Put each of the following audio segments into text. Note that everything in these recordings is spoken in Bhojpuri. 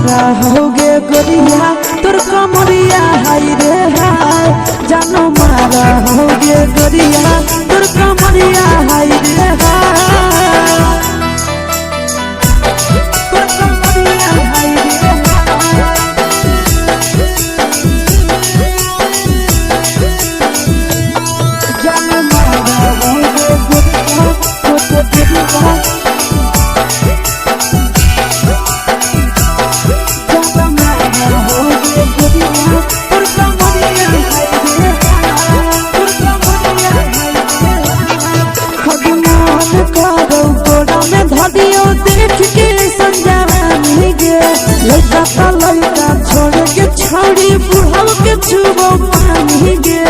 मारा होगे गोरिया तोर कमरिया हाय रे हाय जानो मारा होगे गोरिया तोर कमरिया हाय रे हाय तोर कमरिया हाय रे जानो मारा होगे गोरिया तोर कमरिया लड़का छोड़ के छौड़ी बुढ़ाव के छुबो पानी गे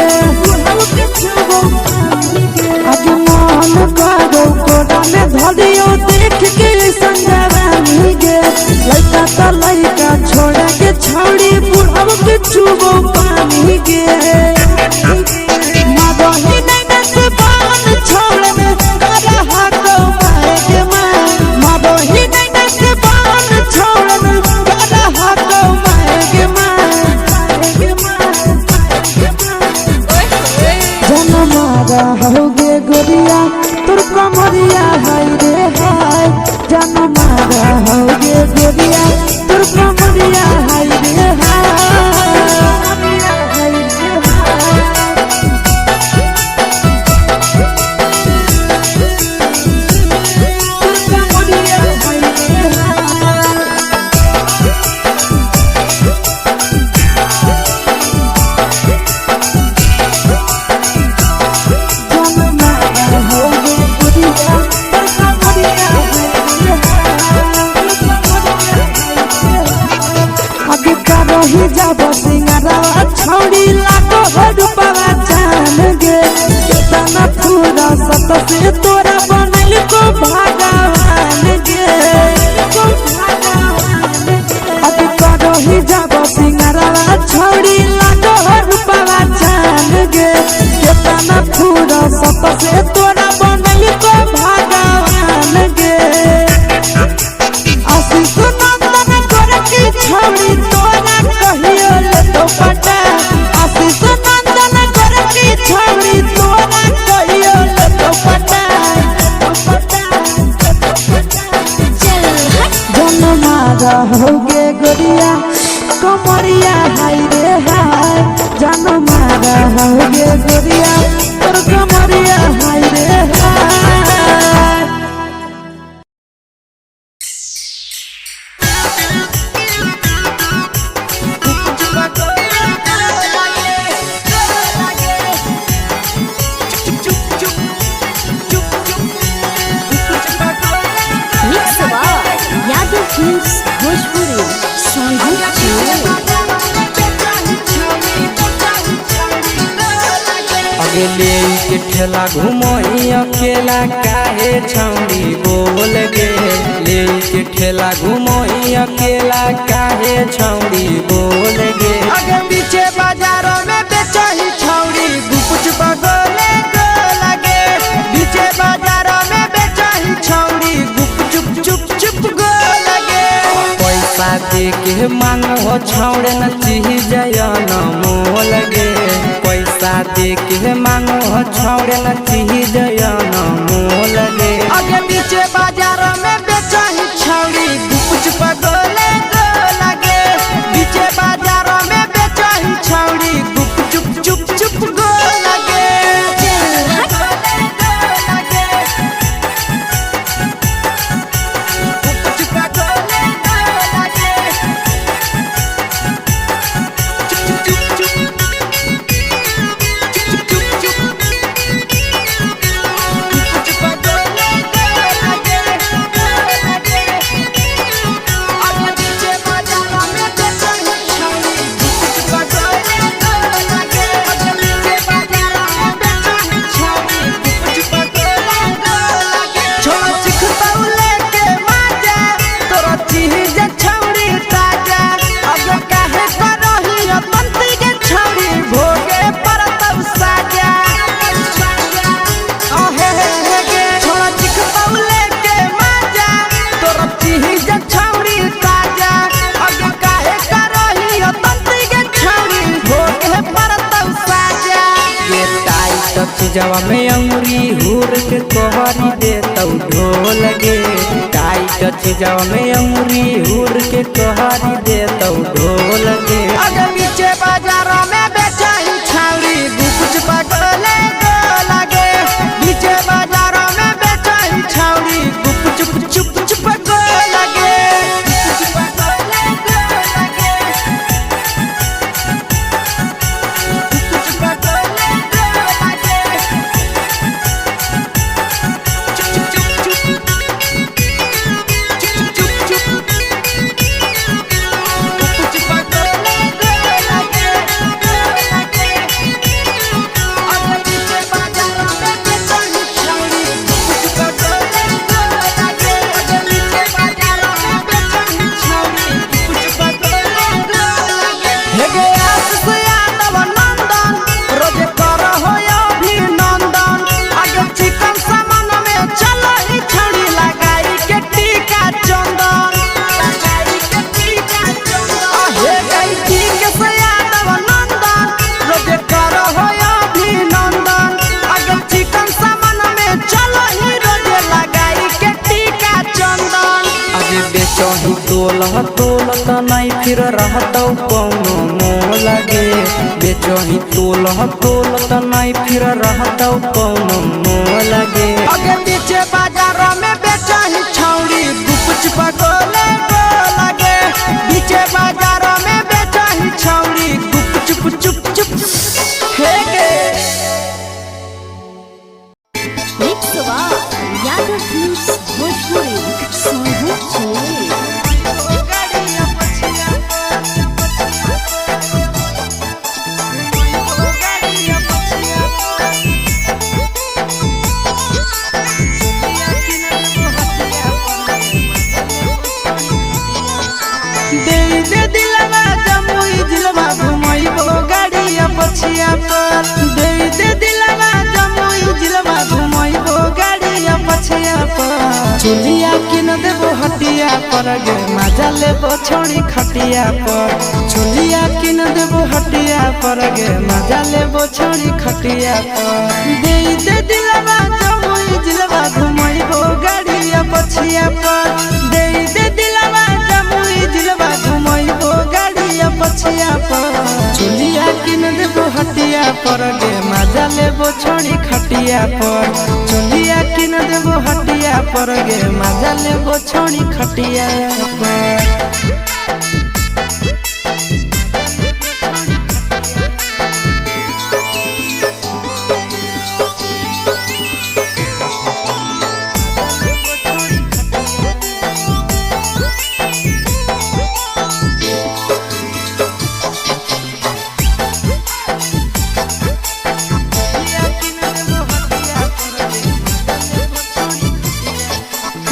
आज मन करो कोड़ा में धरियो देख के संजवानी गे लड़का छोड़ के छौड़ी बुढ़ाव के छुबो पानी गे मादही नहीं नस बान छोड़ में करा हाको माए के मां मादही नहीं नस बान छोड़ में करा हाको माए के मां जन मारा होगे गोरिया तोर कमरिया हाय रे हाय जन मारा होगे गोरिया तोर कमरिया हाय रे ही जब सिंगारवा छौड़ी लागो रूपवा जान गे कितना पूरा सत से तोरा बनल को भगवान गे अभी करो ही जब सिंगारवा छौड़ी लागो रूपवा जान गे कितना पूरा सत से तोरा बनल को भगवान गे आशीष नंदन कर की छौड़ी तोरा कहियो ले तो पटा आशीष नंदन कर की छौड़ी तोरा कहियो ले तो पटा जन मारा होगे गोरिया कमरिया हाय रे हाय जन मारा होगे गोरिया तोर कमरिया हाय रे हाय ले के ठेला घुमोई अकेला काहे छौड़ी बोल गे ले के ठेला घुमोई अकेला काहे छौड़ी बोल गे आगे पीछे बाजारों में बेचही छौड़ी गुपुच बगले को लगे पीछे बाजारों में बेचही छौड़ी गुप चुप चुप चुप गो लगे पैसा दे के मांगो छौड़े न चीज न मोल गे पैसा दे के मांगो छौड़े न चीज न मोल गे आगे पीछे बाजारों में बेचही छौड़ी गुपुच बगले को लगे पीछे बाजारों में बेचही छौड़ी गुप चुप चुप चुप गो लगे चीजवा में अंगुरी हुर के कोहरी दे तौ ढोल गे। टाइट चीजवा में अंगुरी हुर के कोहरी दे तौ ढोल गे। अगर पीछे बाजारों में बेचाई छावड़ी कुछ पगले को लगे। पीछे बाजारों में बेचाई छावड़ी चुप चुप चुप को लगे। बेचही तोल त नहीं फिर रहतौ कौनो मोल गे। बेचही तोल त नहीं फिर रहतौ कौनो मोल गे। अगे पीछे बाजारों में बेचही छौड़ी कुछ पगले को लगे। पीछे बाजारों में बेचही छौड़ी चुप चुप चुप हे गे। दे दिलवा जमुई दिलवा घुमैबो गाड़िया पछिया पर। दे दिलवा जमुई दिलवा घुमैबो गाड़िया पछिया पर। चुलिया किन देबो हटिया पर गे मजा लेबो छोड़ी खटिया पर। चुलिया किन देबो हटिया पर गे मजा लेबो छोड़ी खटिया पर। दे दिलवा जमुई दिलवा घुमैबो गाड़िया पछिया पर। दे दिलवा जमुई दिलवा घुमैबो गाड़िया पछिया पर। चुलिया किन देबो हटिया पर गे मजा लेबो छोड़ी खटिया पर। चुलिया किन देबो हटिया पर गे मजा लेबो छोड़ी खटिया पर।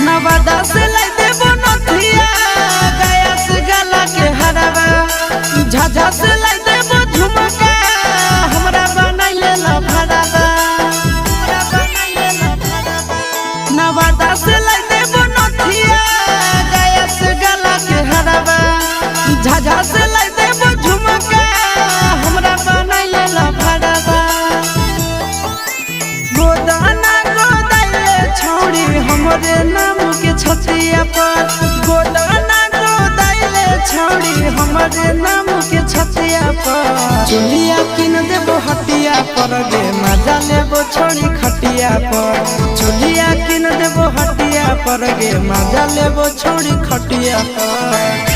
नवादा से लाई देबो नथिया गया से गला के हरवा। झाझा से लाई देबो झुमका हमरा बनाइले ला भड़वा। नवादा से लाई देबो नथिया गया से गला के हरवा। झाझा से लाई देबो झुमका हमरा बनाइले ला भड़वा। गोदाना गोदाइले छौड़ी हमरे नाम के छतिया पर। गोदाना गोदाइले छौड़ी हमरे नाम के छतिया पर। चुलिया किन देबो हटिया पर गे मजा लेबो छोड़ी खटिया पर। चुलिया किन देबो हटिया पर गे मजा लेबो छोड़ी खटिया पर।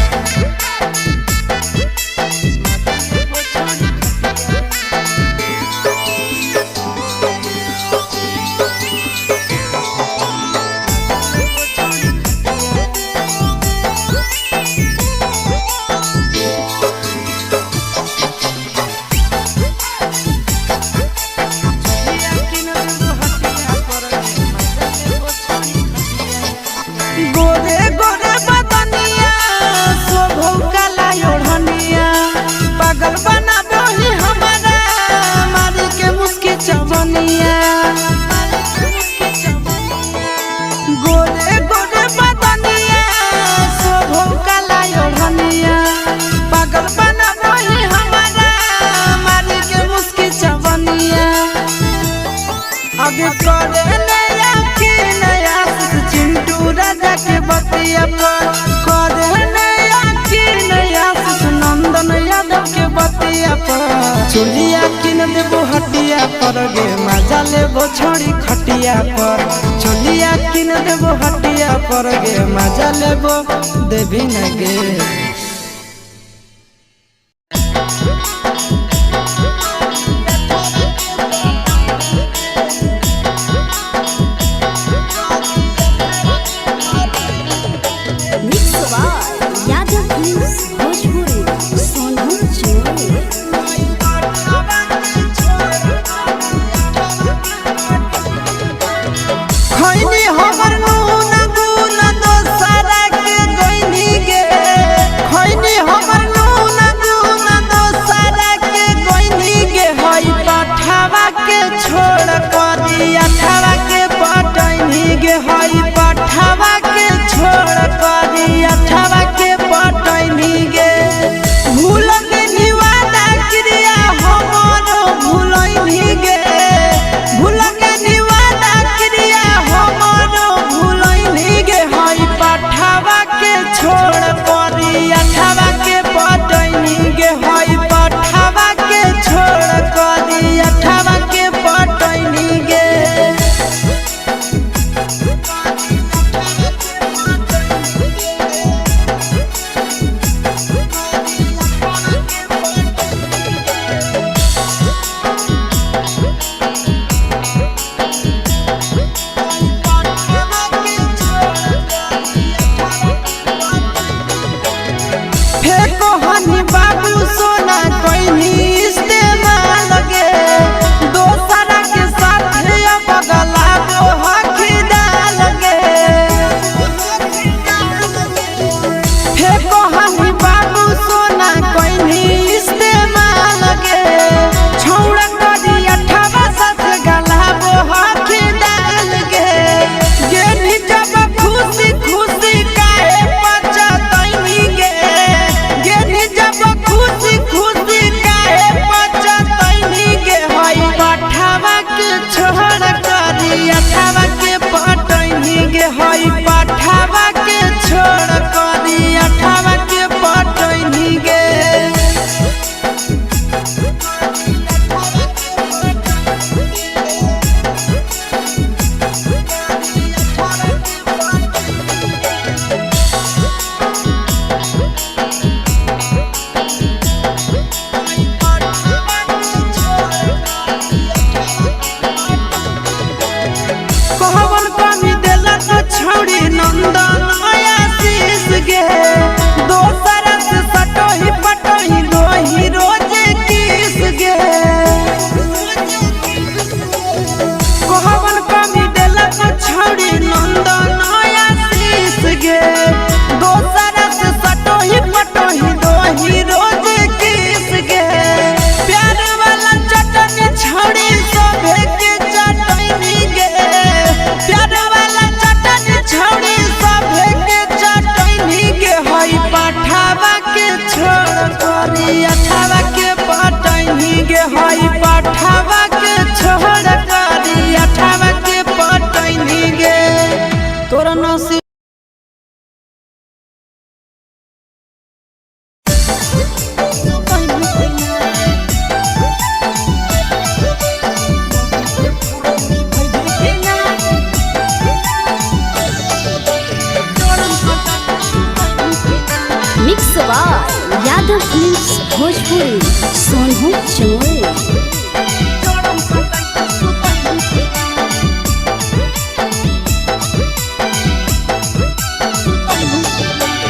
गोरे गोरे बदनिया चोलिया किन देबो हटिया पर गे मजा लेबो छोड़ी खटिया पर चोलिया किन देबो हटिया पर गे मजा लेबो देवी न गे यादव फिल्म्स भोजपुरी सोनू चोर।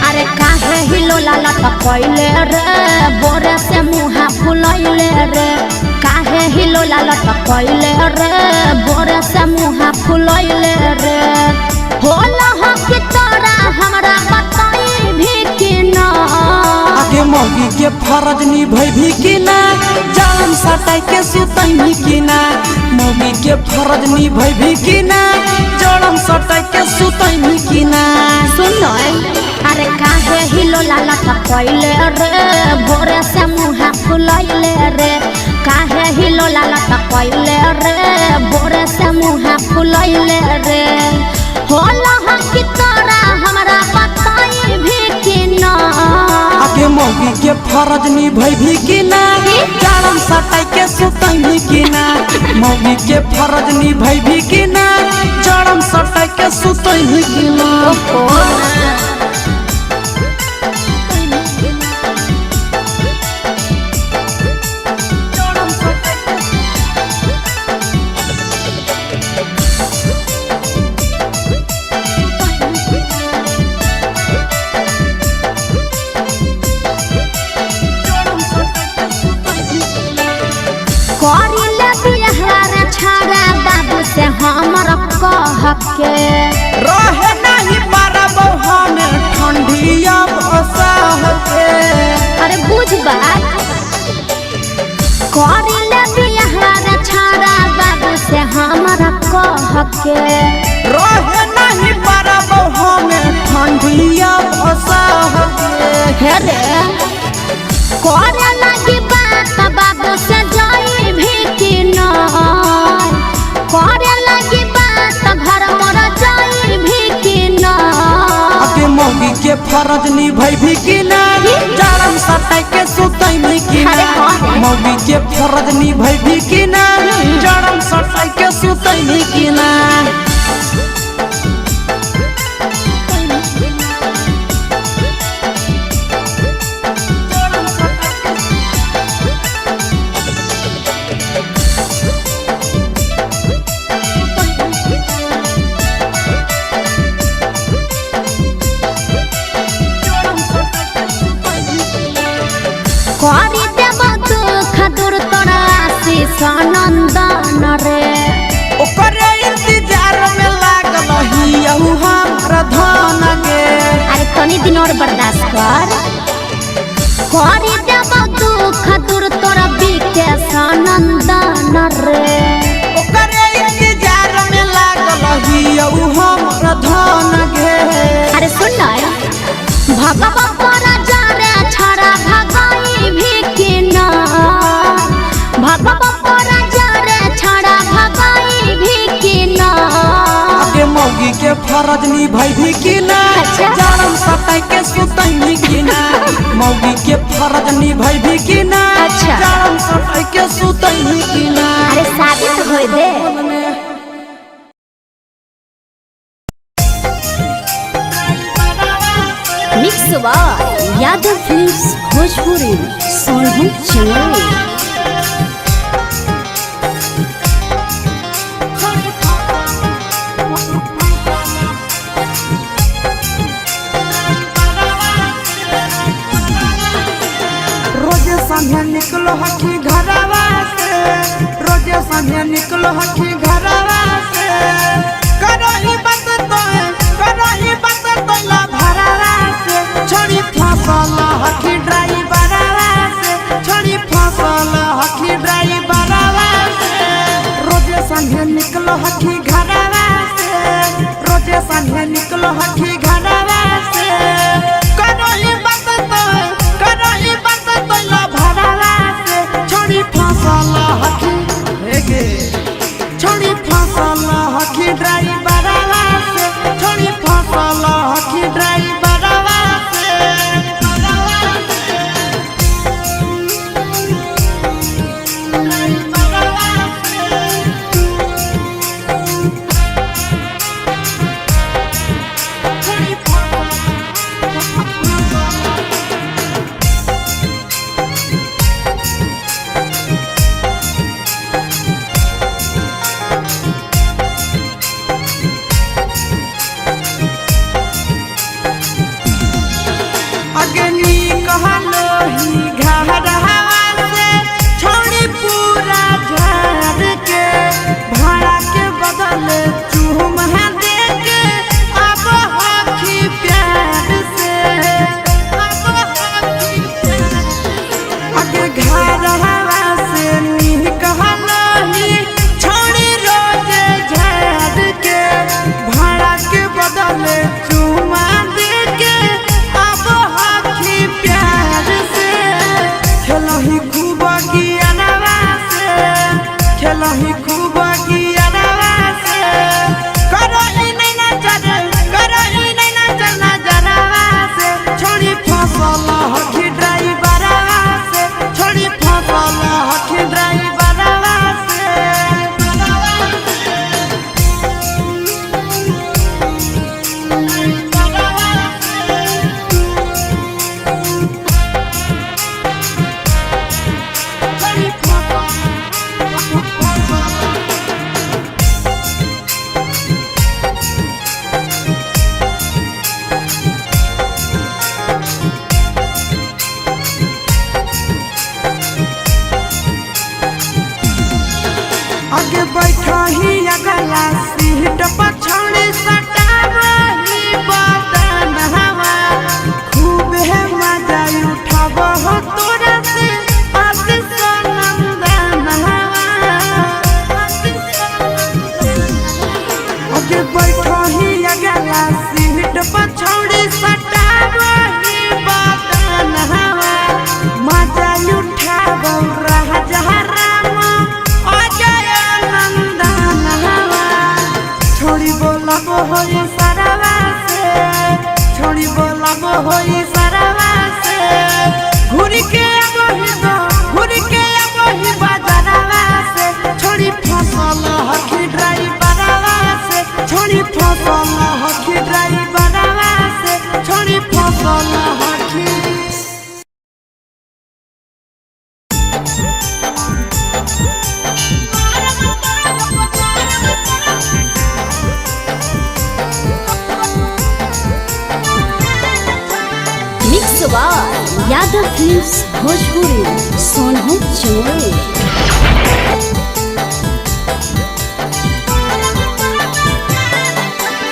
अरे काहे हिलो लाला टपैले रे बोरे से मुहा फुलैले रे काहे हिलो लाला टपैले रे बोरे से मुहा फुलैले रे होला हो कि तोरा हमरा बताई भी कि ना आगे मौगी के फरज निभै भी कि ना जान सटाई के सुतै भी कि ना मौगी के फरज निभै भी कि ना जड़म सटाई के सुतै भी कि ना सुन अरे काहे हिलो लाला टपैले रे बोरे से मुहा फुलैले रे काहे हिलो लाला टपैले रे बोरे से मुहा फुलैले रे होला हो कि तोरा हमरा बताई भी कि ना आगे मौगी के फरज निभै भी कि ना जाड़म सटाई के सुतई की ना मौगी के फरज निभाई भी की ना जाड़म सटाई के सुतई की ना से हमर कह के रहे नहीं पारब हम ठंडिया बसाह के अरे बुझ बात करिले बिहार छाड़ा बाबू से हमर कह के रहे नहीं पारब हम ठंडिया बसाह के हे रे करे लगी बात बाबू से जाई भी कि न करे लगी बात घर मोर जाई भी कि न आगे मौगी के फरज निभाई भी कि ना जाड़म सटाई के सुतई भी कि ना मौगी के फरज निभाई भी कि ना जाड़म सटाई के सुतई भी कि ना करी देव दुख दूर तोरा आशीष नंदन रे ओकरे इंतजार में लागल हियहु हमर धन गे अरे तनी दिन और बर्दाश्त कर करी देव दुख दूर तोरा विकेश नंदन रे ओकरे इंतजार में लागल हियहु हमर धन गे अरे सुन भगवा तोरा जाने छड़ा भगाई भी कि ना भगवा तोरा जाने छड़ा भगाई भी कि ना आगे मौगी के फरज निभाई भी कि ना जाड़म सटाई के सुतई भी कि ना मौगी के फरज निभाई भी कि ना जाड़म सटाई के सुतई भी कि ना अरे शादी तो होई दे mix by Yadav films Bhojpuri Sonu Chandel रोजे संझे निकलो हकी घरवा से रोजे संझे निकलो हकी घरवा से करही बात तो ला भरवा से छोड़ी फसल हकी ड्राइवरवा से छोड़ी फसल हकी ड्राइवरवा से रोजे संझे निकलो हकी घरवा से रोजे संझे निकलो हकी घरवा से करही बात तो ला भरवा से छोड़ी फसल हकी हेगे छोड़ी फसल हकी ड्राइवरवा से छोड़ी फसल हकी ड्राइवर अगला सीट पछौड़ी सटावही बदन हवा खूब है मजा उठाव हो तोरा से आशीष नंदन हवा अगे बैठो ही अगला सीट पछौड़ी सटावही बदन हवा मजा उठाव राजा राम अजय नंदन हवा छोड़ी बोलब होई सरवा से छोड़ी बोलब होई सरवा से घूर के अबही दो घूर के अबही बाजारवा से छोड़ी फसल हकी ड्राइवरवा से छोड़ी फसल हकी ड्राइवरवा से छोड़ी फसल हकी mix by Yadav films Bhojpuri Sonu चोर।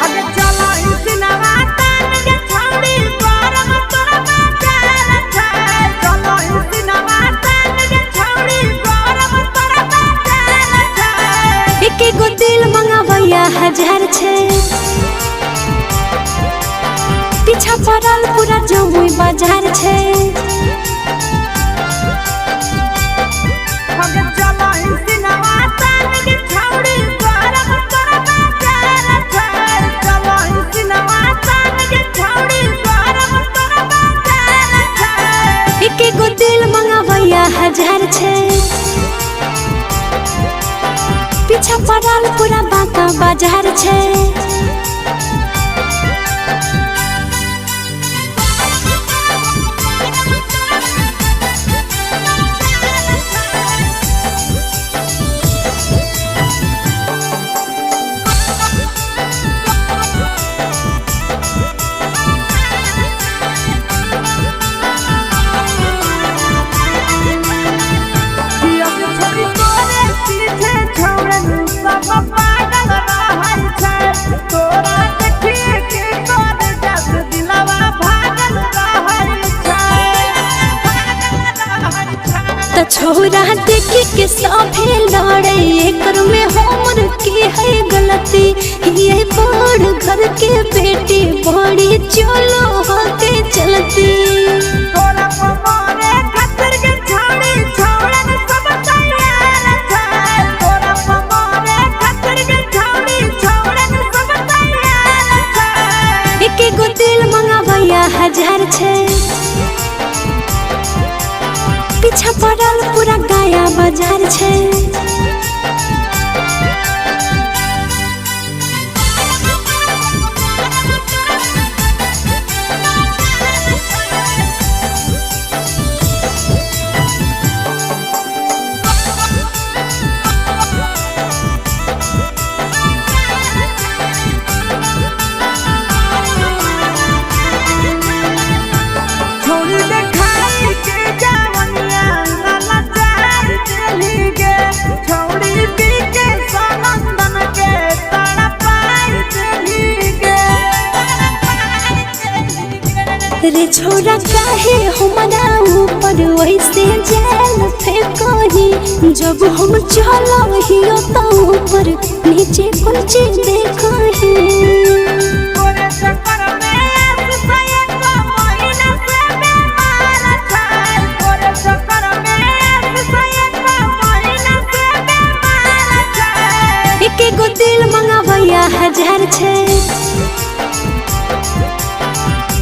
अगे चलो इसिनवा तान के छौड़ी गरम तोरा बाजार छै चलो इसिनवा तान के छौड़ी गरम तोरा बाजार छै एक गो दिल मंगावैया 1000 छै पीछा पड़ल पूरा जमुई बाजार छै अगे चलो इसिनवा तान के छौड़ी गरम तोरा बाजार छै चलो इसिनवा तान के छौड़ी गरम तोरा बाजार छै एक गो दिल मंगावैया 1000 छै पीछा पड़ल पूरा बाका बाजार छै छोड़ी तोरे पीछे छौड़न सब पागल रहल छै तोरा देखिए के कर जस दिलवा भागल रहल छै त छोरा देखी के सभे लड़े एकर में हमर की है गलती ये बड़ घर के बेटी बड़ी चलो होके चलती तोरा पमारे खतर के छौड़ी छौड़न सब तैयार छै तोरा पमारे खतर के छौड़ी छौड़न सब तैयार छै एक गो दिल मंगावैया 1000 छै पीछा पड़ल पूरा गाया बाजार छै छोड़ी देखाई के जवनिया लाला चार चली गे छोड़ी पी के सनंदन के तड़पाई चली गे रे छोरा काहे हमरा ऊपर वैसे जेल फेंकही जब हम चलहियो त ऊपर नीचे कुछ देखही तोरे चक्कर में आसुसयन को महीना से बीमार छै तोरे चक्कर में आसुसयन को महीना से बीमार छै एक गो दिल मंगावैया 1000 छै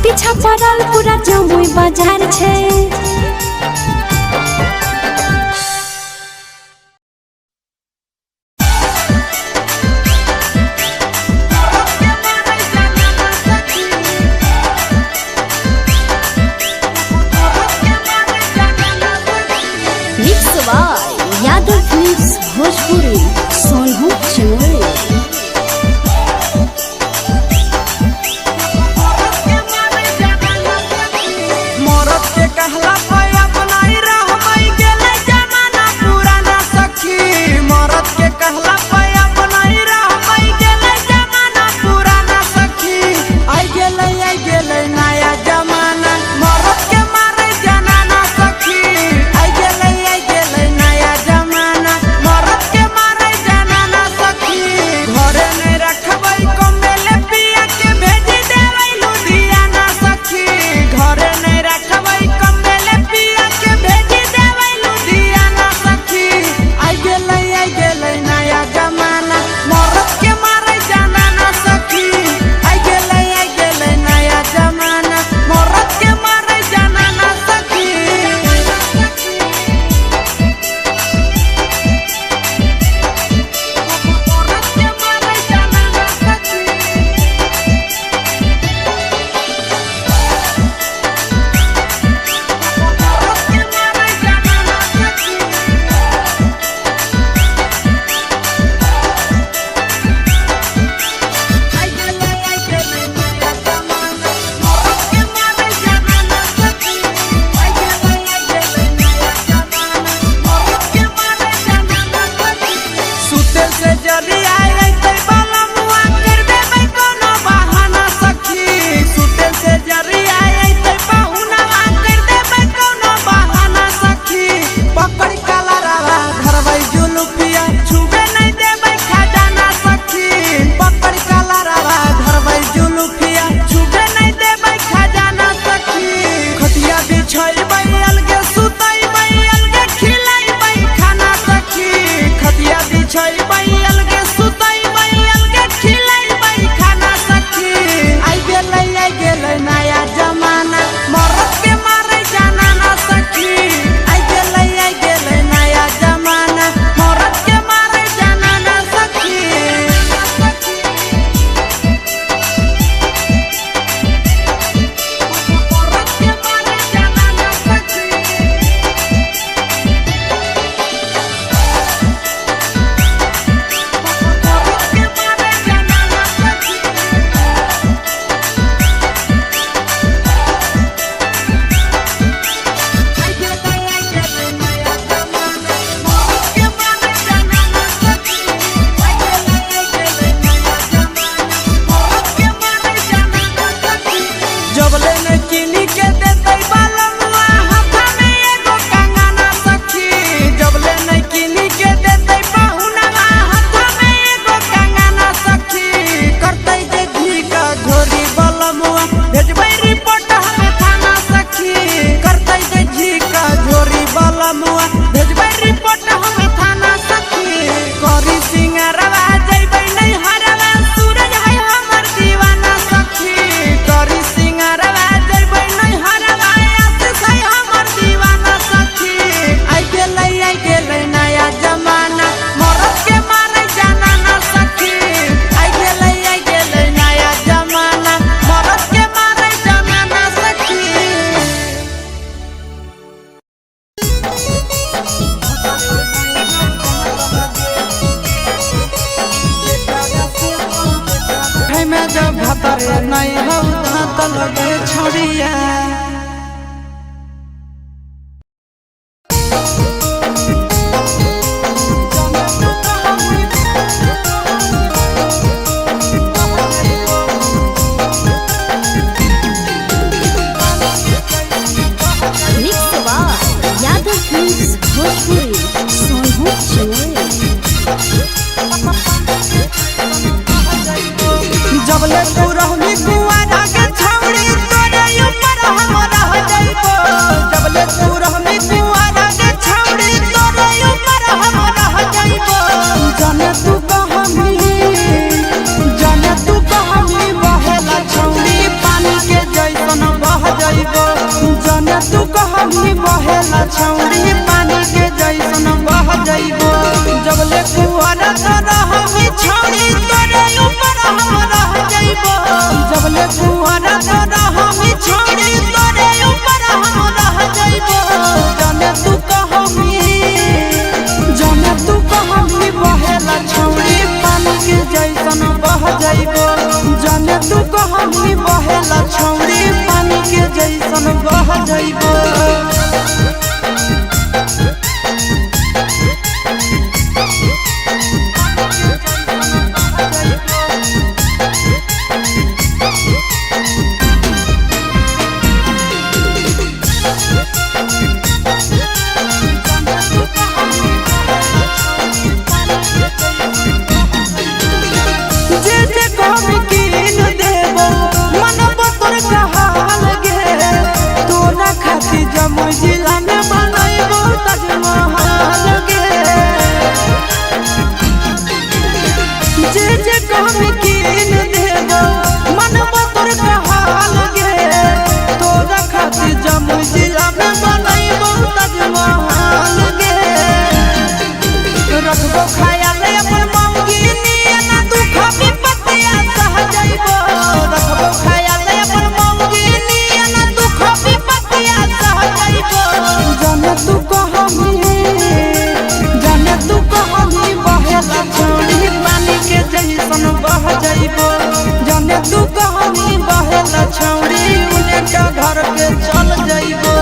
पीछा पड़ल पूरा जमुई बाजार छै mix by Yadav films Bhojpuri Sonu चोर। मरद के कहला पे अपनाई रहबै गेलै जमाना पुराना सखी मरद के कहला पे अपनाई बिछैबै अलगे सुतैबै अलगे खिलैबै खाना सखी खटिया बिछैबै अलगे सुतैबै अलगे खिलैबै खाना सखी आई गेलै नया जमाना मरद के मारे जाना ना सखी आई गेलै नया जमाना मरद के मारे जाना ना सखी जबले न किनी के देतै बालमुआ हाथा में एगो कंगना सखी जबले न किनी के देतै बहुनवा हाथा में एगो कंगना सखी करतै जे घी का झोरी बालमुआ भेजबै रिपोर्ट हमें थाना सखी करतै जे घी का झोरी बालमुआ भेजबै रिपोर्ट हमें थाना सखी करी सिंगारवा जइबै नहीं हरवा सूरज है हमर दीवाना सखी करी सिंगारवा जइबै नहीं हरवा आशीष है हमर दीवाना सखी आई गेलै नया जमाना मरद के मारे जाना ना सखी आई गेलै नया जमाना मरद के मारे जाना ना सखी में जब भतरे नहीं हो त लगे छोड़िया मिक्स बार यादव फिल्म्स भोजपुरी सोनू चोर जबले तू रहनी कुआरा के छौड़ी तोरे ऊपर हम रह जाइबो जबले तू रहनी कुआरा के छौड़ी तोरे ऊपर हम रह जाइबो जाने तू कहानी बहेला छौड़ी पानी के जैसन बह जाइबो जाने तू कहानी बहेला छौड़ी पानी के जैसन बह जाइबो जबले कुआरा तो रहनी छौड़ी तोरे ऊपर हम रह जाइबो जबले कुआरा तो रहनी छौड़ी तोरे ऊपर हम रह जाइबो जाने तू कहानी बहेला छौड़ी पानी के जैसन बह जाइबो जाने तू कहानी बहेला छौड़ी पानी के जैसन बह जाइबो जे कमी कीन देबो मन बतर कहाल गे तोरा खातिर जमुई जिला में बनैबो ताजमहल गे जे कमी कीन देबो मन बतर कहाल गे तोरा खातिर जमुई जिला में बनैबो ताजमहल गे रखबो खायल अपन मौगी नियना दुख विपत्तिया सह जाइबो रखबो खायल अपन मौगी नियना दुख विपत्तिया सह जाइबो जाने तू कहानी बहेला छौड़ी पानी के जैसन बह जाइबो जाने तू कहानी बहेला छौड़ी उन्हें का घर के चल जाइबो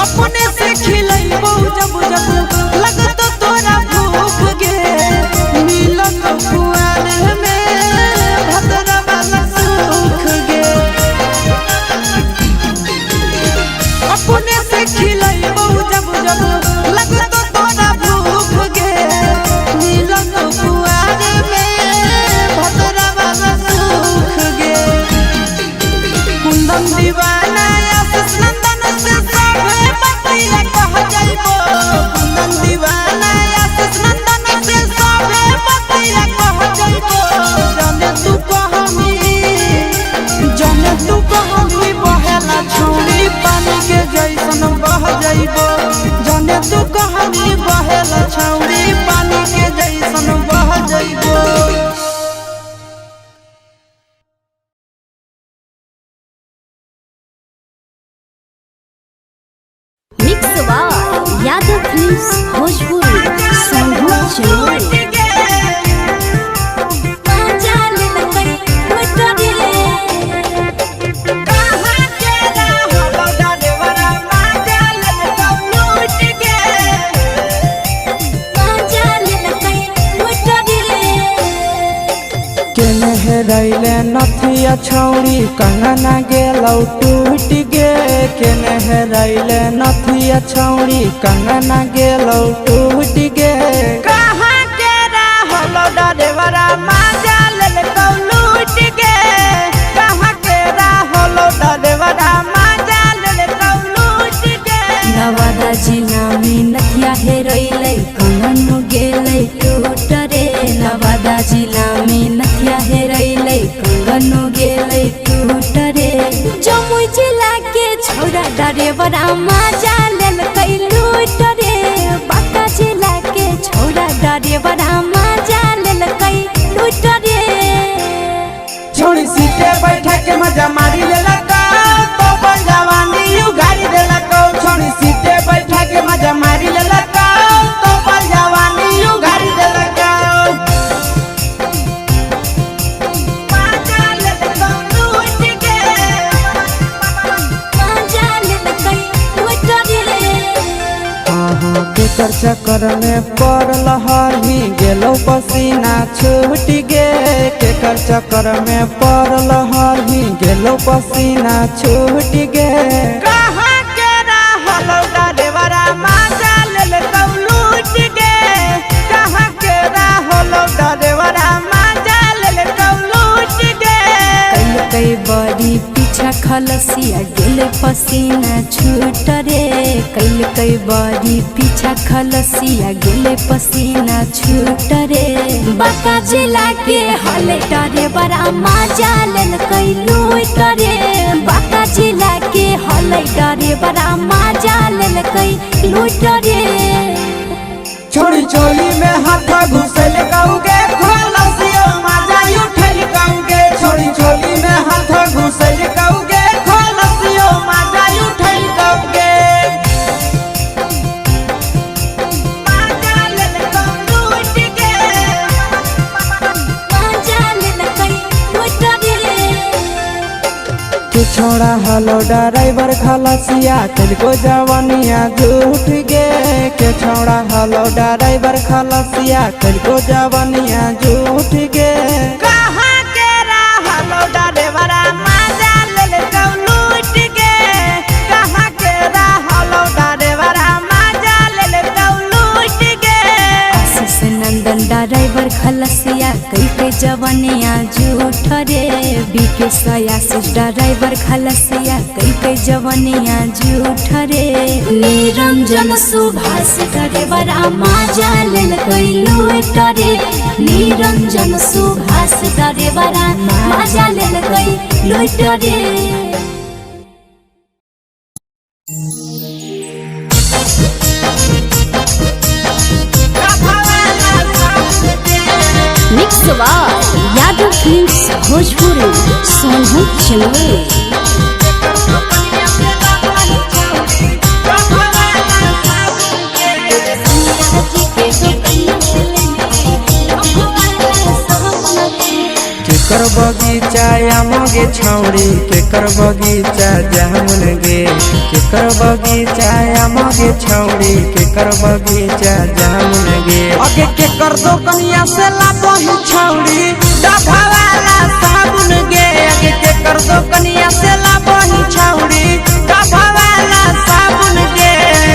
अपने से खिलैबो जब जब लगतो तोरा भूख गे औरी बहेला छौरी पानी के जैसन बह जइबो। Mix by Yadav films Bhojpuri Sangam चलो हेरैले नथिया छौरी कंगना गेलौ टूट गे केने हेरैले नथिया छौरी कंगना गेलौ टूट गे कहाँ के रहलो डरेवरा माजा लेलकौ लूट गे कहाँ के रहलो डरेवरा माजा लेलकौ लूट गे नवादा जिला में नथिया हेरैले कंगन गेलै टूट रे नवादा जिला में नथिया हेरैले कंगन गेलै टूट रे जमुई जिला के छौरा डरेवरा माजा लेलकै लूट रे बांका जिला के छौरा डरेवरा माजा लेलकै लूट रे छोड़ी सीटे बैठा के मजा मारी लेलकौ तो बन जवानी यू गाड़ी देलकौ छोड़ी सीटे बैठा के मजा मारी लेलकौ तो बन जवानी यू गाड़ी देलकौ माजा लेलकौ लूट गे माजा लेलकै लूट रे केकर चक्कर में पड़ल हरही गेलौ पसीना छूट गे केकर चक्कर में पड़ल हरही गेलौ पसीना छूट गे कहाँ के रहलो डरेवरा माजा लेलकौ लूट गे कहाँ के रहलो डरेवरा माजा लेलकौ लूट गे कई बड़ी पीछा खलसिया गेल पसीना छूट रे कई बड़ी पीछा खलसिया गेल पसीना छूट रे बांका जिला के हले डरे बड़ा माजा लेलकै लूट रे बांका जिला के हले डरे बड़ा माजा लेलकै लूट रे छोड़ी चोली में हाथ घुसल कौगे खलसियो माजा उठल कौगे छोड़ी चोली में हाथ घुसल कौगे खलसियो माजा उठल कौगे माजा लेलकौ लूट गे माजा लेलकै लूट रे के छोड़ा हलो ड्राइवर खलसिया तेलको जवानिया झूठ गे के छोड़ा हलो ड्राइवर खलसिया तेलको जवानिया झूठ गे कहाँ के रहलो डरेवरा माजा लेलकौ लूट गे कहाँ के रहलो डरेवरा माजा लेलकौ लूट गे आशीष नंदन ड्राइवर खलसिया कई जवानिया झूठ रे बीके आशीष ड्राइवर खलसिया कई जवानिया झूठ रे निरंजन सुभाष ड्राइवरा माजा लेलकै लूट रे निरंजन सुभाष ड्राइवरा माजा लेलकै लूट रे mix by Yadav films Bhojpuri Sonu चलवे केकर बगीचा आमगे छौड़ी केकर बगीचा जामुन गे केकर बगीचा आमगे छौड़ी केकर बगीचा जामुन गे अगे के कर दो कनिया से लाबही छौड़ी डभावाला साबुन गे अगे के कर दो कनिया से लाबही छौड़ी डभावाला साबुन गे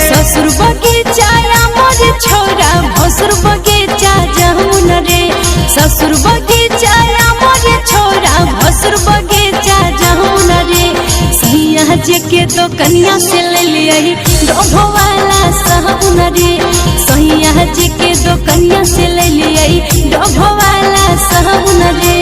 ससुर बगीचा मोर छौरा भसुर बगीचा जामुन रे ससुर बगीचा मोर छौरा भसुर बगीचा जामुन रे सैया जे के तो कनिया से ले लियही डोभवाला साबुन रे सैया जे के तो कनिया से ले लियही डोभवाला साबुन रे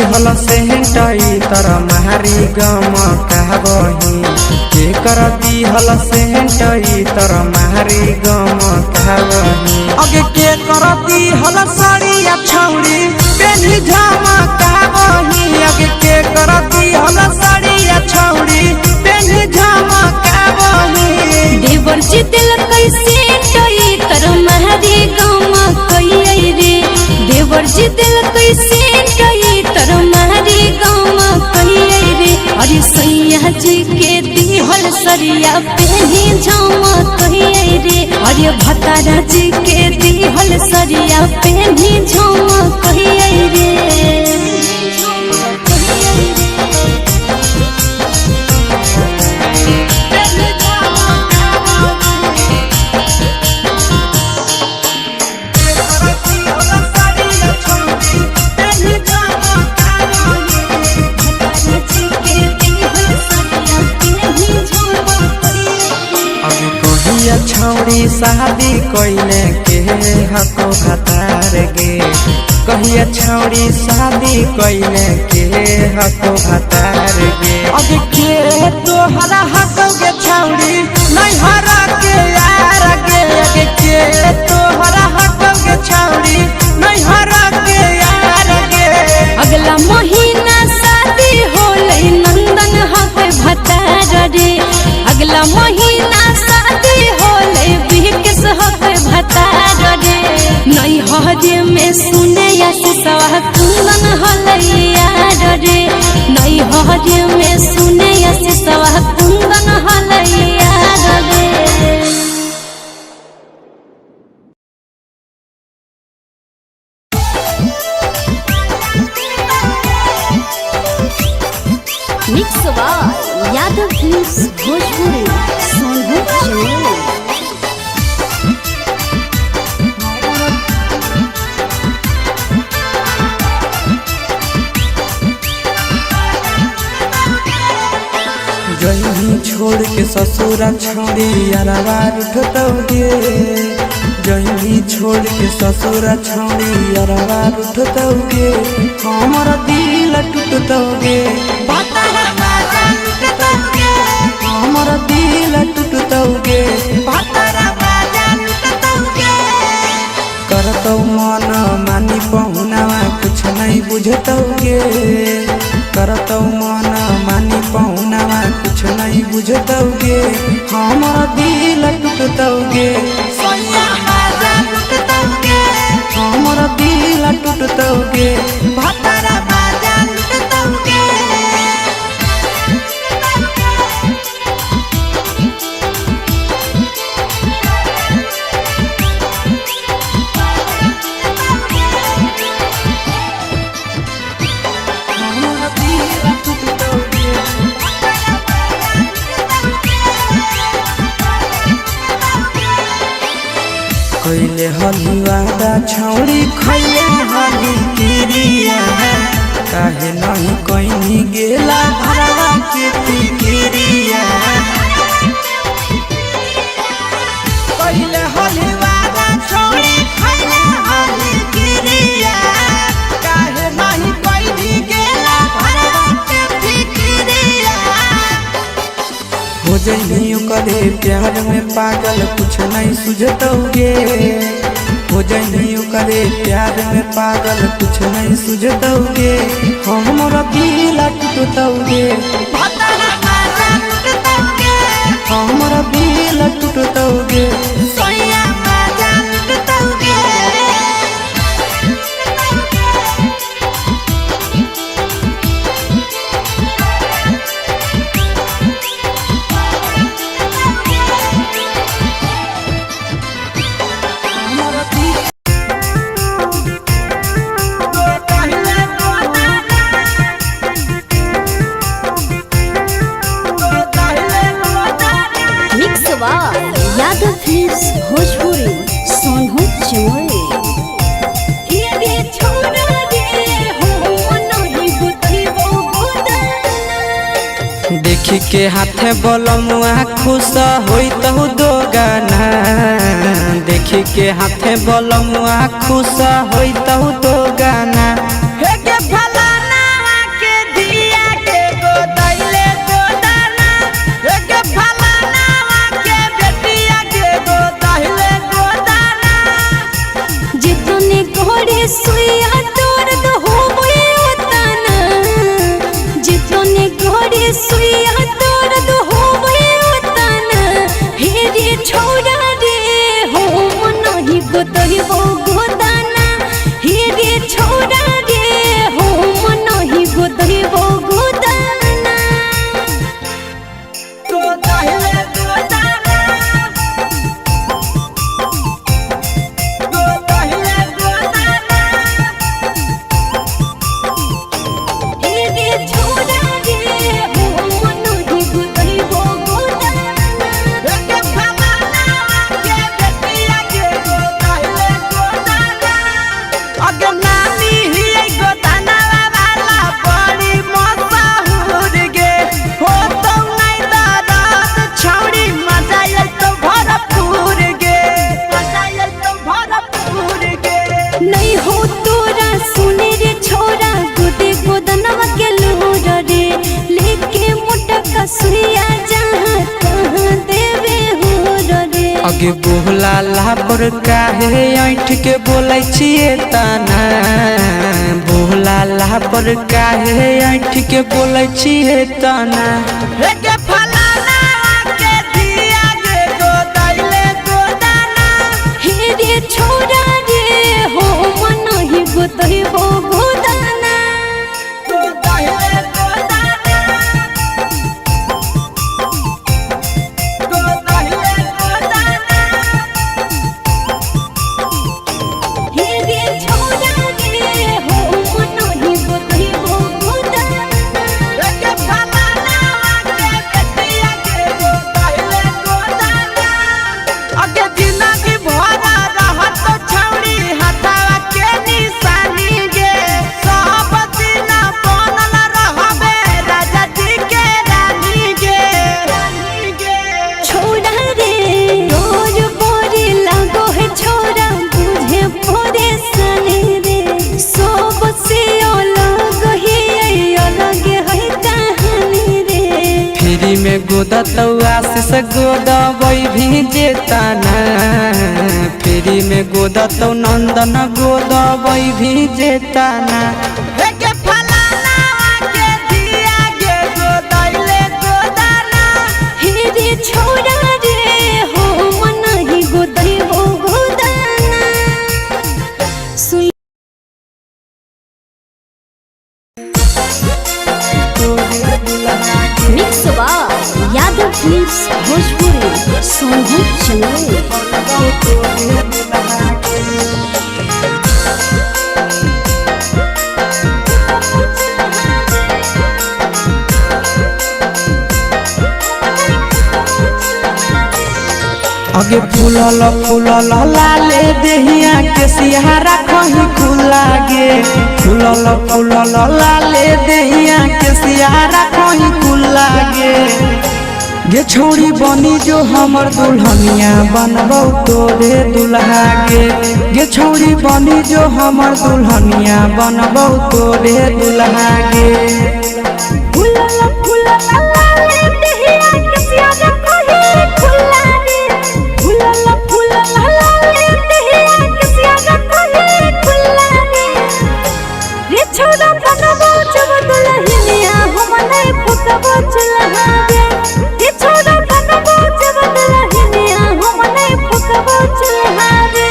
दिहल सेंटई तर मारी गम कहबही के कर दिहल सेंटई तर मारी गम कहबही अगे के कर दिहल साड़िया छौड़ी पेन्ही झमा कहबही अगे के कर दिहल साड़िया छौड़ी पेन्ही झमा कहबही देवर जी दिल कैसे टई तर महरी गम कई रे देवर जी दिल कैसे टई तर महरी गम कई रे अरे सैया जी के दिहल सरिया पेन्ही झमा कई रे अरे भतारा जी के दिहल सरिया पेन्ही झमा कई रे छौड़ी शादी कोइले के हको भतार गे कहिया छौड़ी शादी कोइले के हको भतार गे अगे के तोहरा हकोगे छौड़ी नहीं हरा के यार गे अगे के तोहरा हकोगे छौड़ी नहीं हरा के यार गे अगला महीना शादी होले नंदन हक भतार रे अगला महीना शादी होले बिहकिस हक भतार रे नहीं हजे में सुने या सवा कुंदन होले यार रे नहीं हजे में सुने या सवा कुंदन होले यार रे mix by Yadav films Bhojpuri Sonu Chauhan जही छोड़ के ससुरा छोड़ी अरवा उठतौगे जही छोड़ के ससुरा छोड़ी अरवा उठतौगे हमर दिल टूटतौगे हमर दिल टूटतौगे करतौ मन मानी पहुनावा कुछ नहीं बुझतौगे करतौ मन मानी पहुनावा कुछ नहीं बुझतौगे हमर दिल टूटतौगे हमर दिल टूटतौगे कैले हलुआदा छौड़ी खैले हली किरिया काहे नहीं कहीं गेला भरवा के फिकिरिया कैले हलुआदा छौड़ी खैले हली किरिया काहे नहीं कहीं गेला भरवा के फिकिरिया हो जइनी ओकरे प्यार में पागल कुछ नहीं सुझतौगे हो जइनी ओकरे प्यार में पागल कुछ नहीं सुझतौगे हमर दिल टूटतौगे हमर दिल टूटतौगे यादव फिल्म्स भोजपुरी सोनू चौहान देखी के हाथे बलमुआ खुश होई तहु दो गाना देखी के हाथे बलमुआ खुश होई तहु दो गाना हे के फलाना दहिले गोदाना गो दहिले गोदाना रे छोरा रे हो मनो ही गुतई हो गोदाना के फलाना के बेटिया के गो दहिले गोदाना अगे नानी ही गोदाना वाला बड़ी मशहूर गे हो तो नहीं दादात छौड़ी मजा आइल तो भरपूर गे मजा आइल तो भरपूर गे नहीं हो तोरा सुने रे छोरा गोदे गोदनवा के लोर रे लेके मोटा कसुइया जहाँ तहाँ देवे हो रे अगे बोला ला पर काहे ऐठ के बोलै छिए तना बोला ला पर काहे ऐठ के बोलै छिए तना के फलाना के दिया गे गो दैले गोदाना हे रे छोरा रे हो मनो ही गुतई हो गोदाना गो दैले गोदाना गो दैले गोदाना हे रे छोरा रे हो मनो ही गुतई हो गोदाना के फलाना के बेटिया के गो दैले गोदाना अगे जिंदगी भरा रहत छौड़ी हटावा के निशानी गे सब दिन बनल रहबे राजा जी के रानी गे छोरा रे रोज बोरी लागो है छोरा बुझे भोरे सने रे सब से अलग है कहानी रे फ्री में गोदा तो आशीष गोदबै भी जेताना फ्री में गोदा तो नंदन गोदबै भी जेताना के फलाना के दिया गे गो दैले गोदाना हे रे छोरा रे हो मन ही गोदई हो गोदाना सुन मिक्स बा यादव फिल्म्स भोजपुरी सोनू चलो अगे फूलल फूलल लाले देहिया के सिहारा कहीं खुला गे फूलल फूलल लाले देहिया के सिहारा कहीं खुला गे छोड़ी बनी जो हमर दुल्हनिया बनबौ तोरे दुल्हा गे छोड़ी बनी जो हमर दुल्हनिया बनबौ तोरे दुल्हा गे फुलल फुलल लाले देहिया के सियारा कहीं खुला रे फुलल फुलल लाले देहिया के सियारा कहीं खुला रे छोरा बनबो जब दुल्हनिया हम नहीं फुकबो चलहा रे छोरा बनबो जब दुल्हनिया हम नहीं फुकबो चलहा रे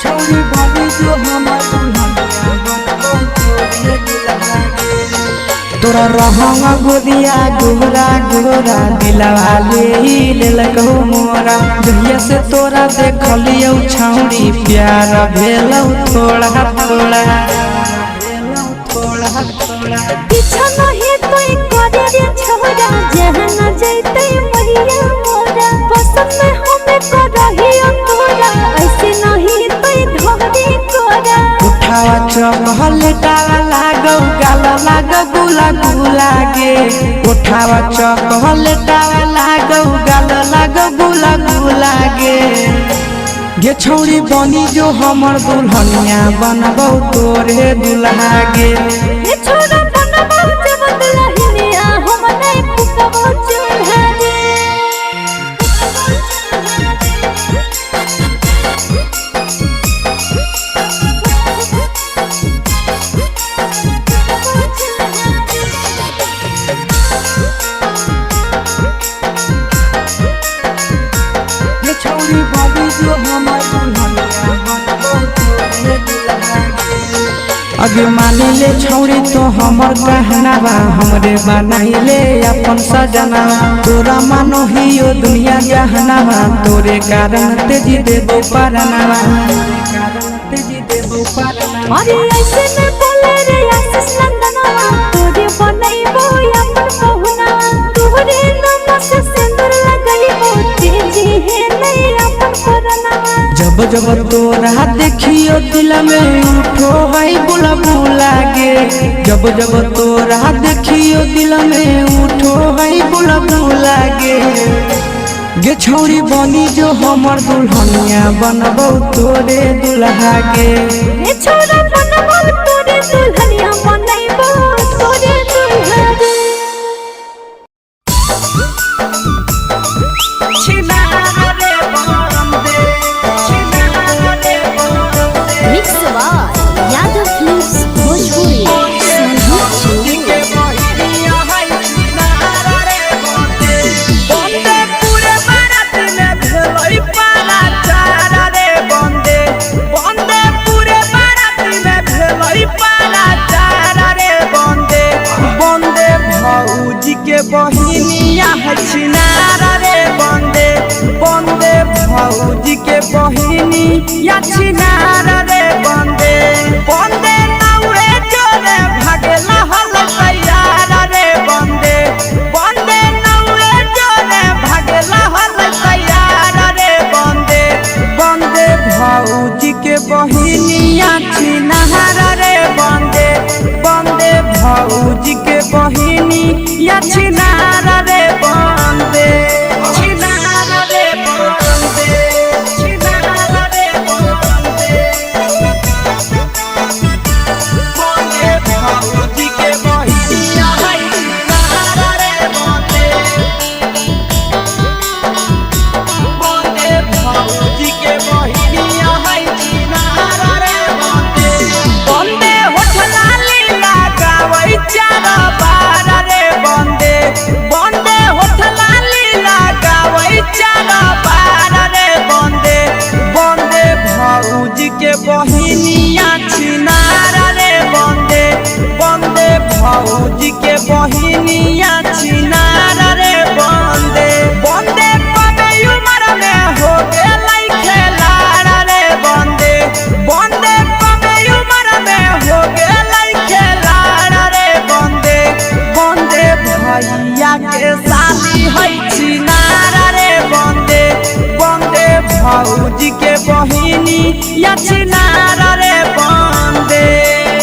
छोड़ी बनी जो हमर दुल्हनिया बनबौ तोरे दुल्हा गे तोरा रहंगा गोदिया गोरा गोरा दिलवा ले लकौ मोरा जहिया से तोरा देखलियौ छौड़ी प्यार भेलौ थोड़ा थोड़ा पीछा नहीं तो करे रे छोरा जहाँ न जैते मैया मोरा पसंद में हमें करही तोरा ऐसे नहीं तो धोरी तोरा उठावा चहलेटावा लागौ गाला लाग गुला गुला गे उठावा चहलेटावा लागौ गाला लाग गुला गुला गे छौड़ी बनी जो हमर दुल्हनिया बनबौ तोरे दुल्हा गे ये छोरा बनबो जब दुल्हनिया हम नहीं फुकबो चूल्हा रे आगे मानी ले छौरी तो हमर कहना बा हमरे बनाइले अपन सजना तोरा मानो ही ओ दुनिया जहना बा तोरे कारण तेजी देबो पारना अरे ऐसे में बोले रे आशीष नंदनवा तोरे बनैबो अपन पहुना तोरे नाम से सिंदूर लगैबो तेजी है नहीं अपन करना जब जब तोरा देखियो दिल में उठो है बुलबुल लागे जब जब तोरा देखियो दिल में उठो है बुलबुल लागे गे छौरी बनी जो हमर दुल्हनिया बनबौ तोरे दुल्हा गे रे छोरा बनबौ तोरे दुल्हनिया बनैबो तोरे दुल्हा गे mix by Yadav films Bhojpuri बहिनिया छिनारा रे बंदे बंदे भौजी के बहिनिया छिनारा रे बंदे बंदे नाउरे जोरे भागेला हल तैयारा रे बंदे बंदे नाउरे जोरे भागेला हल तैयारा रे बंदे बंदे भौजी के बहिनिया छिनारा रे बंदे बंदे भौजी के बहिनिया छिनारा रे बंदे छिनारा रे बंदे छिनारा रे बंदे बंदे भौजी के बहिनिया छिनारा रे बंदे बंदे भौजी के बहिनिया छिनारा रे बंदे बंदे होठला लीला गावै चारा बारा रे बंदे बंदे होठला लीला गावै चारा बारा रे बंदे बंदे भौजी के बहिनिया छिनारा रे बंदे बंदे भौजी के बहिनिया छिनारा रे बंदे बंदे कमे उमर में हो गेलै खेलाड़ा रे बंदे बंदे कमे उमर में हो गेलै खेलाड़ा रे बंदे बंदे भैया के शादी है छिनारा रे बंदे बंदे भौजी के बहिनिया छिनारा रे बंदे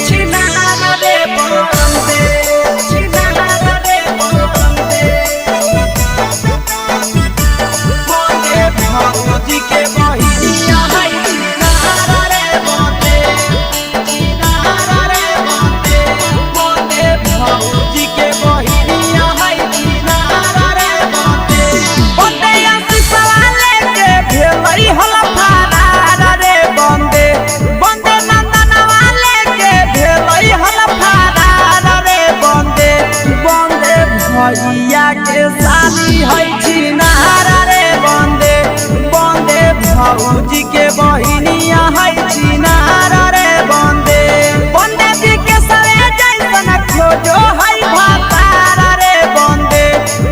छिनारा रे बंदे छिनारा रे बंदे बंदे भौजी के बहिनिया छिनारा रे बंदे छिनारा रे बंदे बंदे भौजी के बहिनिया छिनारा रे बंदे बंदे आशीषवा लेके भेलै हल फरारा रे बंदे बंदे नंदनवा लेके भेलै हल फरारा रे बंदे बंदे भैया के शादी है छिनारा रे बंदे बंदे भौजी के बहिनिया छिनारा रे बंदे बंदे बिकेशरे जैसन खोजो है भातारा रे बंदे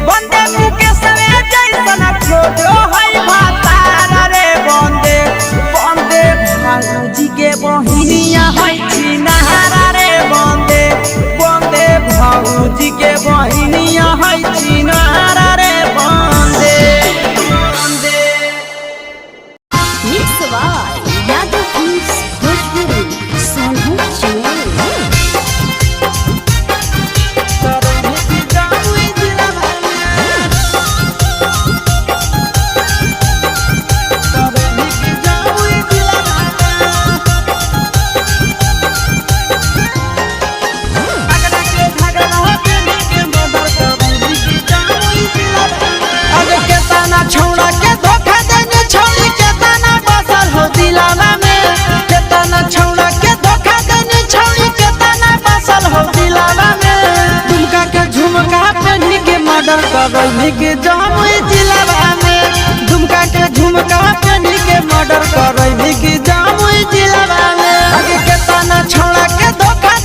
बंदे मुकेशरे जैसन खोजो है भातारा रे बंदे बंदे भौजी के बहिनिया छिनारा रे बंदे बंदे भौजी के बहिनिया छिनारा रे बंदे बंदे mix by Yadav films Bhojpuri Sonu चोर छौड़ा के धोखा देने छौड़ी के ताना बसल हो दिलावा में केतना छौड़ा के धोखा देने छौड़ी के ताना बसल हो दिलावा में दुमका के झुमका पहनी के मर्डर करैनी के जामुई जिलावा में दुमका के झुमका पहनी के मर्डर करैनी के जामुई जिलावा में आगे केतना छौड़ा के धोखा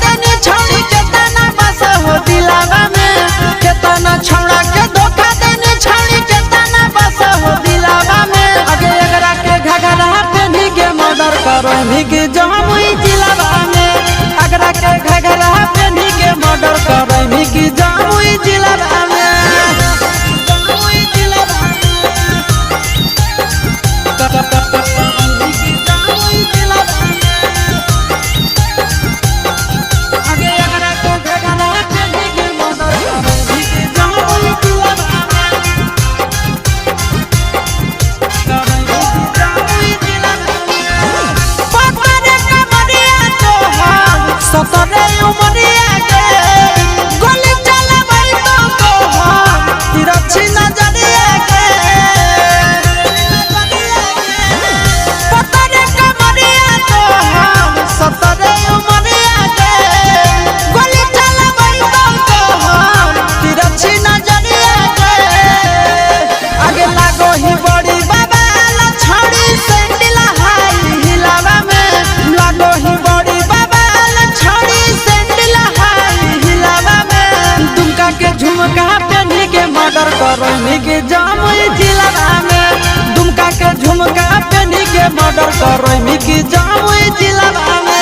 मर्डर करनी के जमुई जिला में दुमका के झुमका पेनी के मर्डर करनी के जमुई जिला में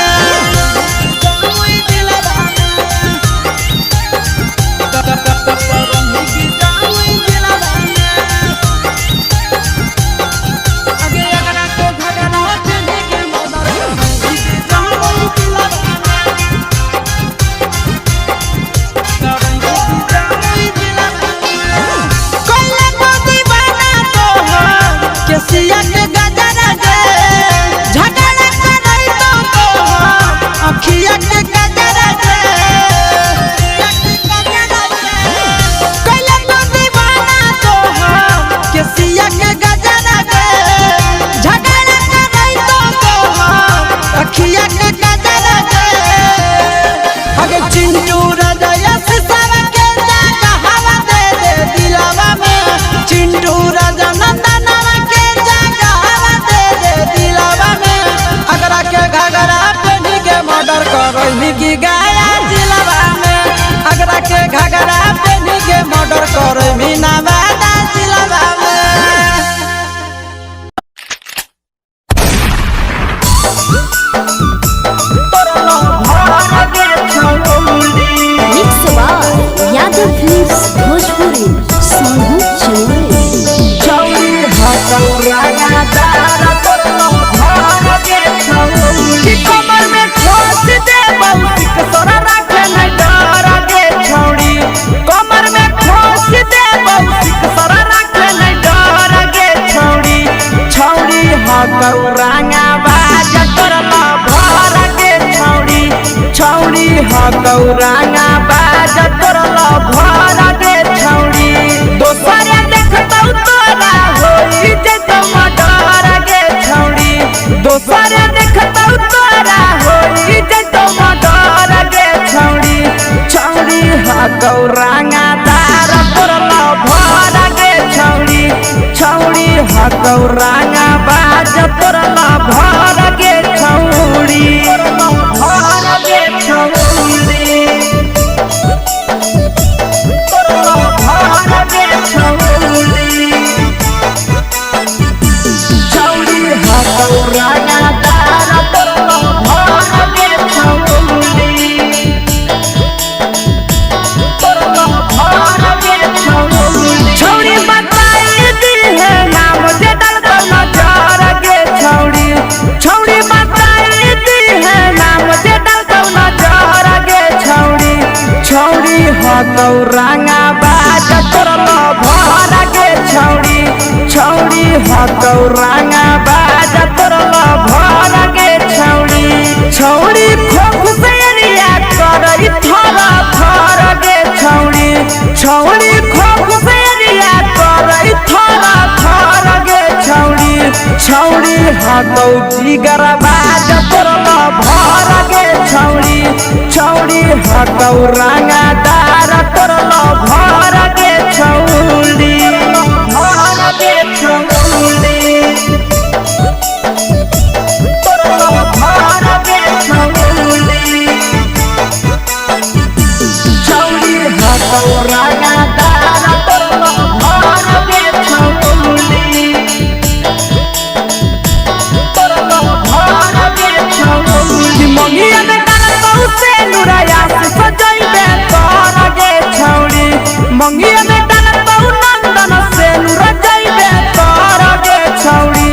की गाया जिला में अगरा के घगरा पेनी के मर्डर कर मीना बादा जिला में यादव फिल्म्स भोजपुरी सोनू कमर में ठोस दे बहुतिक सोरा रखे न डर गे छौड़ी कमर में ठोस दे बहुतिक सोरा रखे न डर गे छौड़ी छौड़ी हकौरांगा बाज करला भर गे छौड़ी छौड़ी हकौरांगा बाज करला भर गे छौड़ी दोसर देखतौ तोरा होई जे तुम डर गे छौड़ी दोसर देखतौ तोरा होई जे तुम डर गे छौड़ी छौड़ी हकौरांगा तार करला भर गे छौड़ी छौड़ी हकौरांगा बाज करला भर गे छौड़ी भर गे छौड़ी भर गे छौड़ी छौड़ी हकौरांगा तार करला भर गे छौड़ी छौड़ी बताई दी है नाम जे डलतो नजर गे छौड़ी छौड़ी बताई दी है नाम जे डलतो नजर गे छौड़ी छौड़ी हकौरांगा बाज करला भर गे छौड़ी छौड़ी हकौरांगा बाज करला भर गे छौड़ी छौड़ी खोख से एरिया करई थरा थर गे छौड़ी छौड़ी खोख से एरिया करई थरा थर गे छौड़ी छौड़ी हकौ जिगर बाज करला भर गे छौड़ी छौड़ी हकौरांगा दार करला भर गे छौड़ी भर गे छौड़ी भर गे छौड़ी छौड़ी हकौरांगा दार करला भर गे छौड़ी भर गे छौड़ी मंगिया में डालतौ से नुराया से सजैबे कर गे छौड़ी मंगिया में डालतौ नंदन से नुरा जैबे कर गे छौड़ी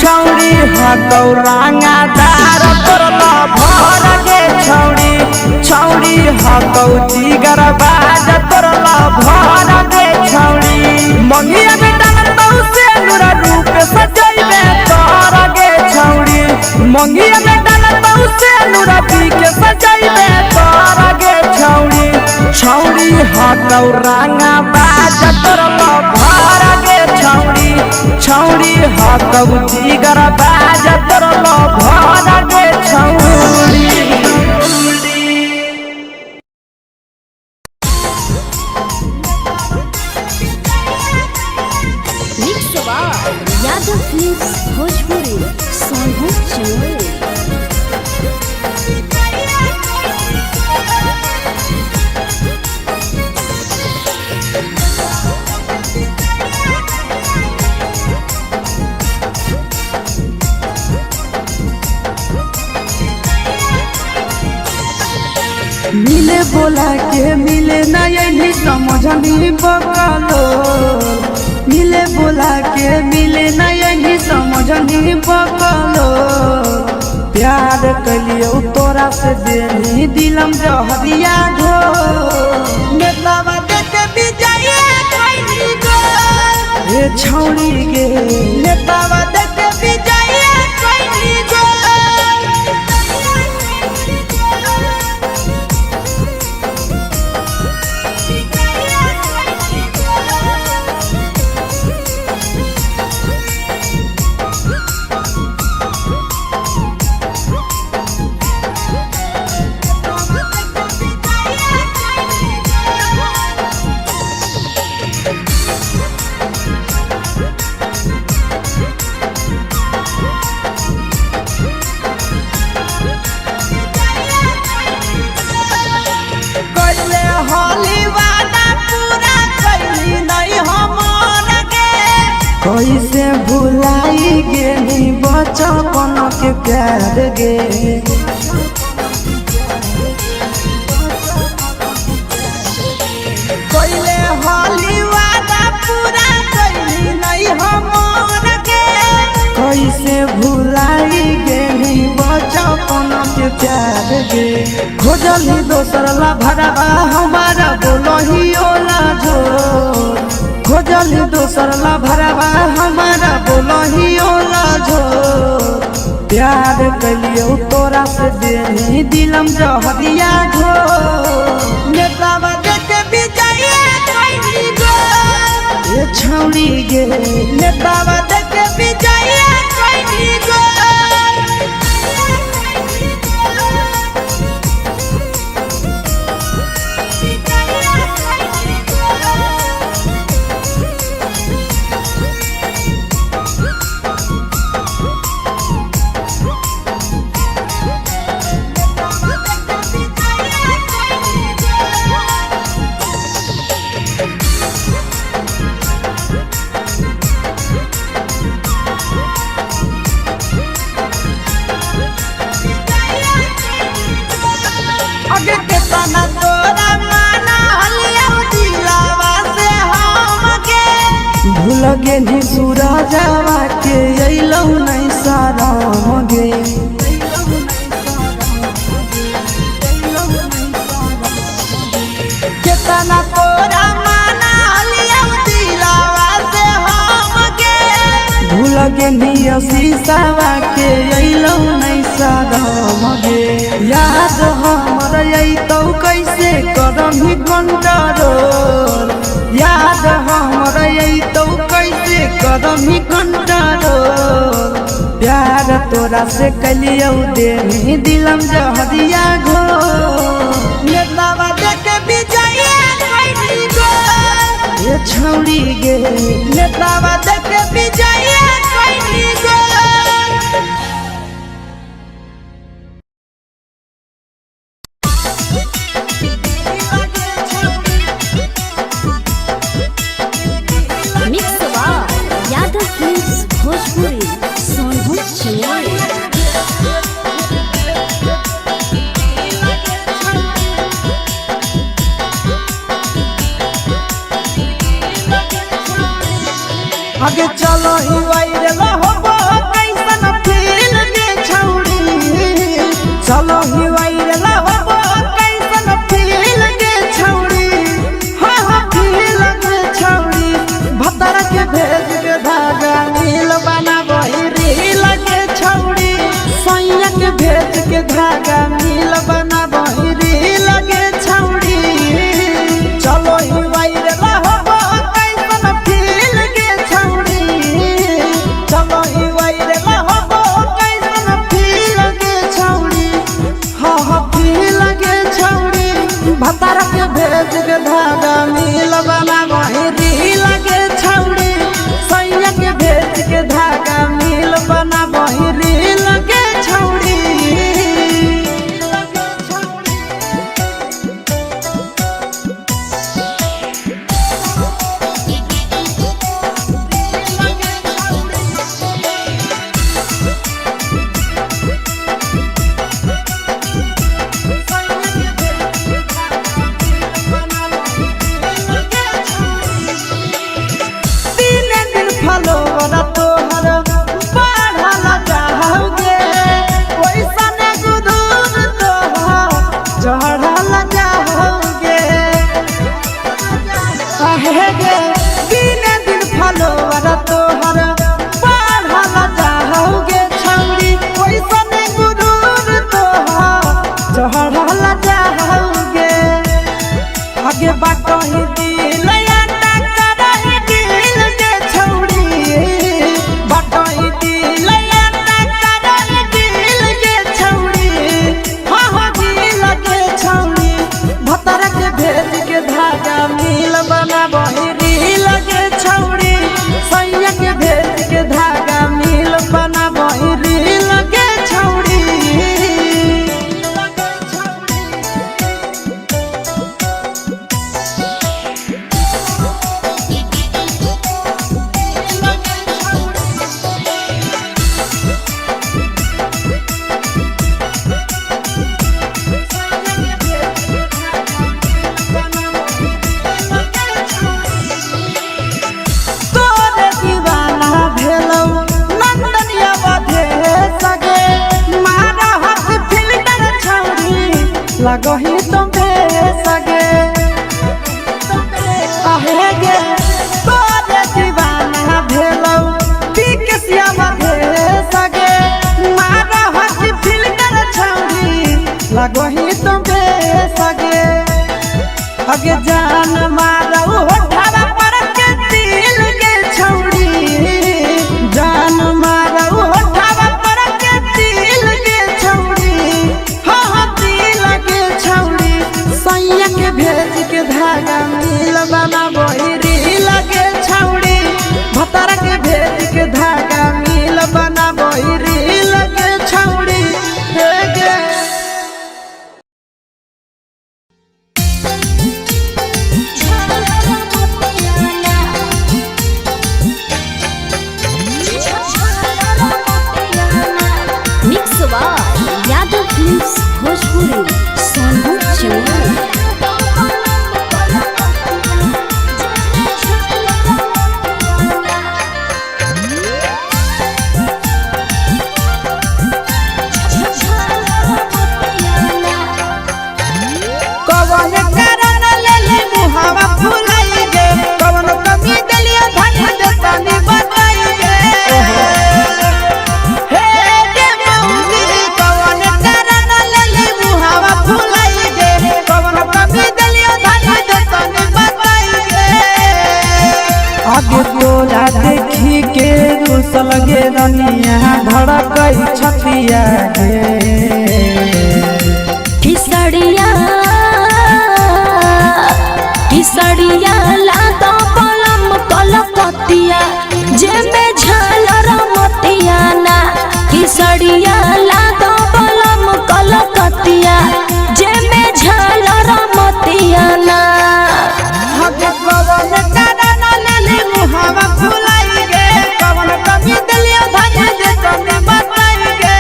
छौड़ी हकौरांगा दार करला भर गे छौड़ी छौड़ी हकौ जिगर बाज करला भर गे छौड़ी मंगिया में डालतौ से नुरा रूप सजैबे कर गे छौड़ी मंगिया में डालतौ से नुरा पी के सजैबे कर गे छौड़ी छौड़ी हकौरांगा बाज करला भर गे छौड़ी छौड़ी हकौ जिगर बाज करला भर गे छौड़ी यादव फिल्म्स भोजपुरी सोनू मिले बोला के मिले ना यही समझनी बकलो मिले बोला के मिले ना यही समझनी बकलो प्यार कलियो तोरा से देनी दिलम जहरिया घो नेतावा देके विजय कैली गो ए छौड़ी गे नेतावा देके विजय कैली गो कैसे भुलाई गे बचपन के प्यार गे कैले हाली वादा पूरा कैली नहीं हमर के कैसे भुलाई गे बचपन के प्यार गे खोजली दोसर ला भरवा हमारा बोलही ओला जो खोजली दोसर ला भरवा हमारा बोलही ओला जो प्यार कलियो तोरा से देनी दिलम जहरिया घो नेतावा देके विजय कैली गो ए छौड़ी गे नेतावा देके विजय कैली गो आगे के तना तोरा माना हलिया दिलावा से हमके भूल गे सूरजवा के अइलौ नहीं साराम गे केतना तोरा माना हलिया दिलावा से हमके भूल गे शीशावा के अइलौ नहीं साराम गे याद हमर अइतौ कैसे करमी कंट्रोल याद हमर अइतौ कैसे करमी कंट्रोल प्यार तोरा से कलियो देनी दिलम जहरिया घो नेतावा देके विजय कैली गो ए छौड़ी गे नेतावा देके विजय कैली गो मिक्स यादव फिल्म्स भोजपुरी सोनू चिन्मय आगे चलो ही वायरल होबो कैसन फील के छौड़ी चलो ही वायरल होबो कैसन फील के छौड़ी हाँ हाँ फील के छौड़ी भतर के भेज के धागा नील बना वही रील के छौड़ी सैया के भेज के धागा नील बना वही रील के छौड़ी चलो ही वायरल होबो कैसन फील के छौड़ी चलो ही वायरल होबो कैसन फील के छौड़ी हाँ हाँ फील के छौड़ी भतर के भेज के धागा नील बना वही रील के छौड़ी सैया के भेज के धागा नील बना वही रील के छौड़ी लगो ही तुम सगे आहे गे तोरे दीवाना भेलौ पीक श्यामा भे सगे मारा हंसी फिल्टर छौरी लगो ही तुम सगे अगे जान मारौ होठवा पर के दिल के छौरी जान मारौ होठवा पर के दिल के छौरी हाँ दिल के छौरी सैया के भेज के धागा मिल बना बोरी लगे छौरी भतर के भेज के धागा मिल बना बोरी लगे छौरी हे गे यादव फिल्म्स भोजपुरी सोनू चौहान कवन कारण लेले मुहावा फुलाई गे कवन कमी दलिया धन देतानी बताई गे हे गे मौली कवन कारण लेले मुहावा फुलाई गे कवन कमी दलिया धन देतानी बताई गे आगे तोरा देखी के रुसल गे रनिया धड़कई छतिया गे किसड़िया लातो पलम कलकतिया जेमे झालर मतिया ना किसड़िया लातो पलम कलकतिया जेमे झालर मतिया ना आगे कवन कारण लेले मुहावा फुलाई गे कवन कमी दलिया धन देतानी बताई गे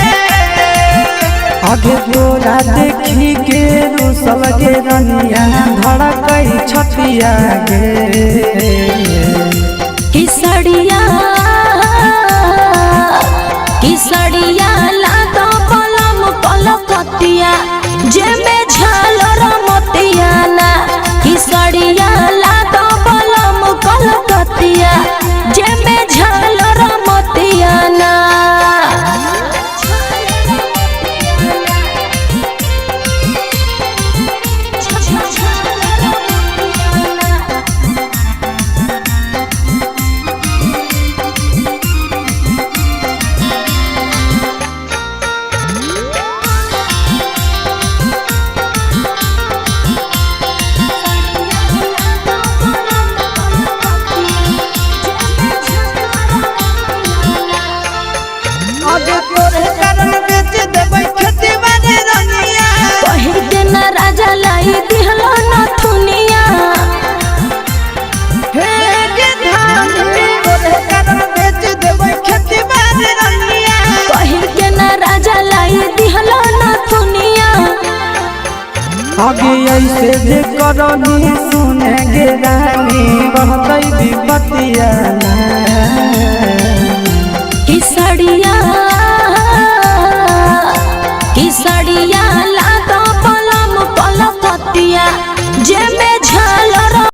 आगे तोरा देखी के रुसल गे रनिया धड़कई छतिया गे किसड़िया लातो पलम कलकतिया जेमे झालर मतिया ना किसड़िया लातो पलम कलकतिया जेमे झालर मतिया ना आगे तोरे कारण बेच देबै खेती बाड़ी रनिया कहि दिन राजा लाई दिहलो न थुनिया हे गे धान तोरे कारण बेच देबै खेती बाड़ी रनिया कहि दिन राजा लाई दिहलो न थुनिया आगे ऐसे जे करनी सुने गे